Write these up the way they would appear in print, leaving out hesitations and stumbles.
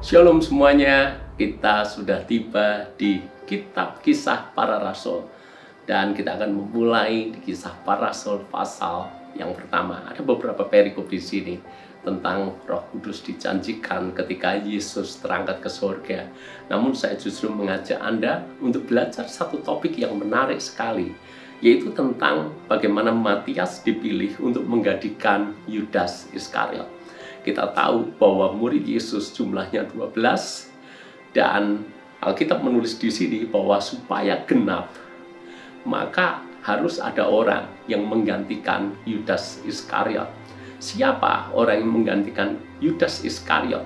Shalom semuanya, kita sudah tiba di kitab Kisah Para Rasul dan kita akan memulai di Kisah Para Rasul pasal yang pertama. Ada beberapa perikop di sini tentang Roh Kudus dijanjikan ketika Yesus terangkat ke surga. Namun saya justru mengajak Anda untuk belajar satu topik yang menarik sekali, yaitu tentang bagaimana Matias dipilih untuk menggantikan Yudas Iskariot. Kita tahu bahwa murid Yesus jumlahnya 12 dan Alkitab menulis di sini bahwa supaya genap maka harus ada orang yang menggantikan Yudas Iskariot. Siapa orang yang menggantikan Yudas Iskariot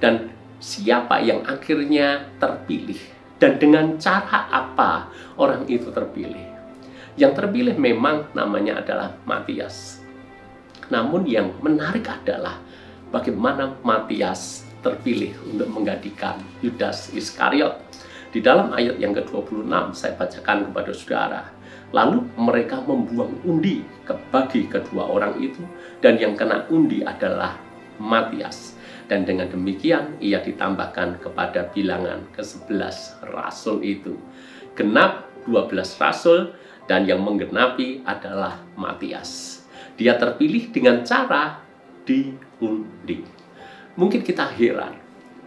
dan siapa yang akhirnya terpilih dan dengan cara apa orang itu terpilih? Yang terpilih memang namanya adalah Matias. Namun yang menarik adalah bagaimana Matias terpilih untuk menggantikan Yudas Iskariot. Di dalam ayat yang ke-26 saya bacakan kepada saudara. Lalu mereka membuang undi bagi kedua orang itu, dan yang kena undi adalah Matias. Dan dengan demikian ia ditambahkan kepada bilangan ke-11 rasul itu. Genap 12 rasul dan yang menggenapi adalah Matias. Dia terpilih dengan cara diundi. Mungkin kita heran,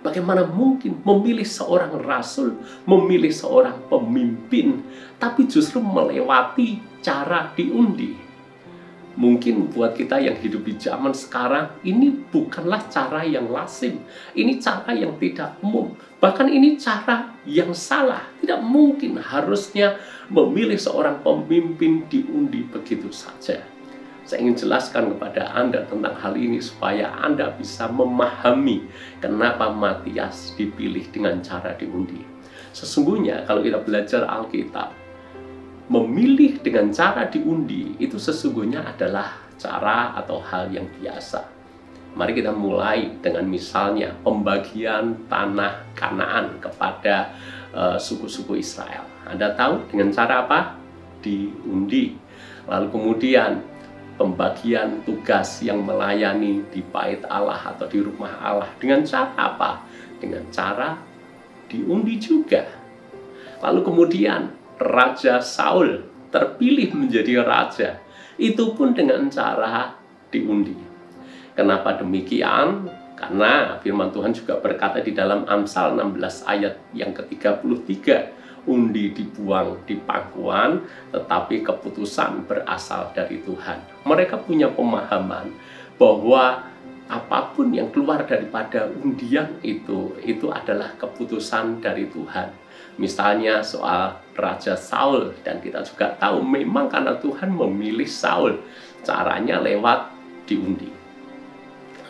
bagaimana mungkin memilih seorang rasul, memilih seorang pemimpin, tapi justru melewati cara diundi. Mungkin buat kita yang hidup di zaman sekarang, ini bukanlah cara yang lazim, ini cara yang tidak umum, bahkan ini cara yang salah. Tidak mungkin harusnya memilih seorang pemimpin diundi begitu saja. Saya ingin jelaskan kepada Anda tentang hal ini supaya Anda bisa memahami kenapa Matias dipilih dengan cara diundi. Sesungguhnya kalau kita belajar Alkitab, memilih dengan cara diundi itu sesungguhnya adalah cara atau hal yang biasa. Mari kita mulai dengan misalnya pembagian tanah Kanaan kepada suku-suku Israel. Anda tahu dengan cara apa? Diundi. Lalu kemudian pembagian tugas yang melayani di bait Allah atau di rumah Allah dengan cara apa? Dengan cara diundi juga. Lalu kemudian Raja Saul terpilih menjadi raja, itu pun dengan cara diundi. Kenapa demikian? Karena firman Tuhan juga berkata di dalam Amsal 16 ayat yang ke-33, undi dibuang di pangkuan, tetapi keputusan berasal dari Tuhan. Mereka punya pemahaman bahwa apapun yang keluar daripada undian itu adalah keputusan dari Tuhan. Misalnya soal Raja Saul, dan kita juga tahu memang karena Tuhan memilih Saul, caranya lewat diundi.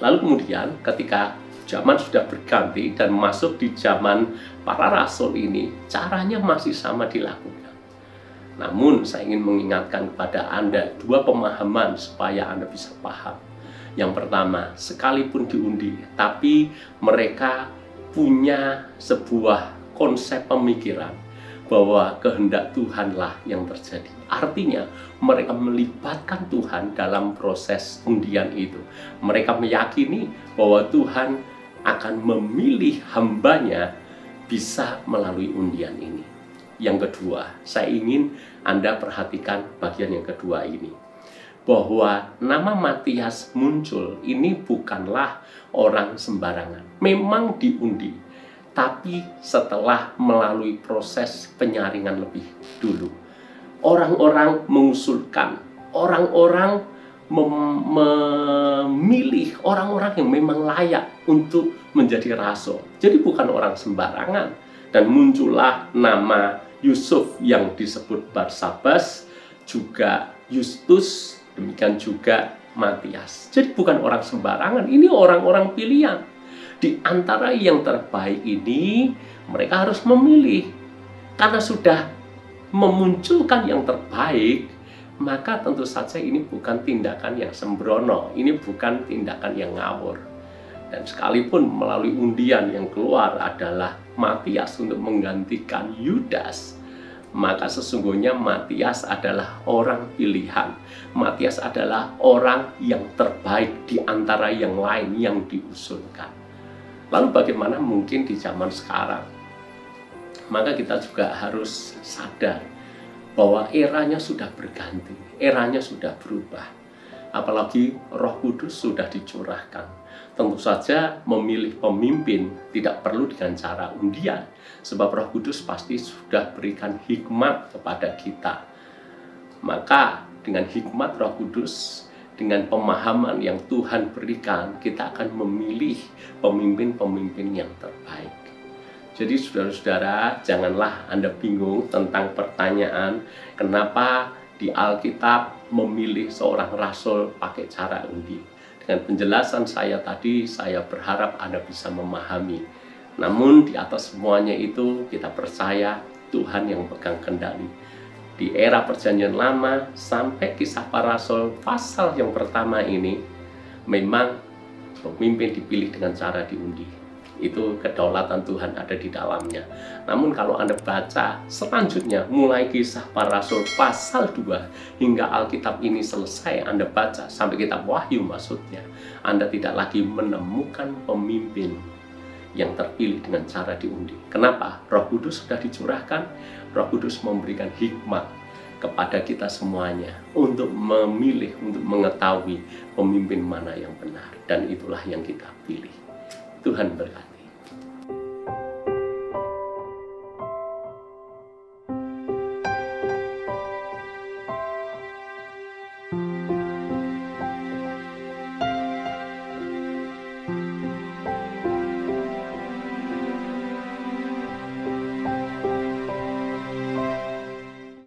Lalu kemudian ketika zaman sudah berganti dan masuk di zaman para rasul ini, caranya masih sama dilakukan. Namun saya ingin mengingatkan kepada Anda dua pemahaman supaya Anda bisa paham. Yang pertama, sekalipun diundi, tapi mereka punya sebuah konsep pemikiran bahwa kehendak Tuhanlah yang terjadi. Artinya mereka melibatkan Tuhan dalam proses undian itu. Mereka meyakini bahwa Tuhan akan memilih hambanya bisa melalui undian ini. Yang kedua, saya ingin Anda perhatikan bagian yang kedua ini. Bahwa nama Matias muncul ini bukanlah orang sembarangan. Memang diundi, tapi setelah melalui proses penyaringan lebih dulu. Orang-orang mengusulkan, orang-orang memilih orang-orang yang memang layak untuk menjadi rasul. Jadi bukan orang sembarangan. Dan muncullah nama Yusuf yang disebut Barsabas, juga Justus, demikian juga Matias. Jadi bukan orang sembarangan, ini orang-orang pilihan. Di antara yang terbaik ini, mereka harus memilih. Karena sudah memunculkan yang terbaik, maka tentu saja ini bukan tindakan yang sembrono, ini bukan tindakan yang ngawur. Dan sekalipun melalui undian yang keluar adalah Matias untuk menggantikan Yudas, maka sesungguhnya Matias adalah orang pilihan. Matias adalah orang yang terbaik di antara yang lain yang diusulkan. Lalu bagaimana mungkin di zaman sekarang? Maka kita juga harus sadar bahwa eranya sudah berganti, eranya sudah berubah. Apalagi Roh Kudus sudah dicurahkan. Tentu saja memilih pemimpin tidak perlu dengan cara undian, sebab Roh Kudus pasti sudah berikan hikmat kepada kita. Maka dengan hikmat Roh Kudus, dengan pemahaman yang Tuhan berikan, kita akan memilih pemimpin-pemimpin yang terbaik. Jadi saudara-saudara, janganlah Anda bingung tentang pertanyaan kenapa di Alkitab memilih seorang rasul pakai cara undi. Dengan penjelasan saya tadi, saya berharap Anda bisa memahami. Namun di atas semuanya itu kita percaya Tuhan yang pegang kendali. Di era Perjanjian Lama sampai Kisah Para Rasul pasal yang pertama ini, memang pemimpin dipilih dengan cara diundi. Itu kedaulatan Tuhan ada di dalamnya. Namun kalau Anda baca selanjutnya, mulai Kisah Para Rasul pasal 2 hingga Alkitab ini selesai Anda baca sampai kitab Wahyu maksudnya, Anda tidak lagi menemukan pemimpin yang terpilih dengan cara diundi. Kenapa? Roh Kudus sudah dicurahkan, Roh Kudus memberikan hikmat kepada kita semuanya untuk memilih, untuk mengetahui pemimpin mana yang benar. Dan itulah yang kita pilih. Tuhan berkati.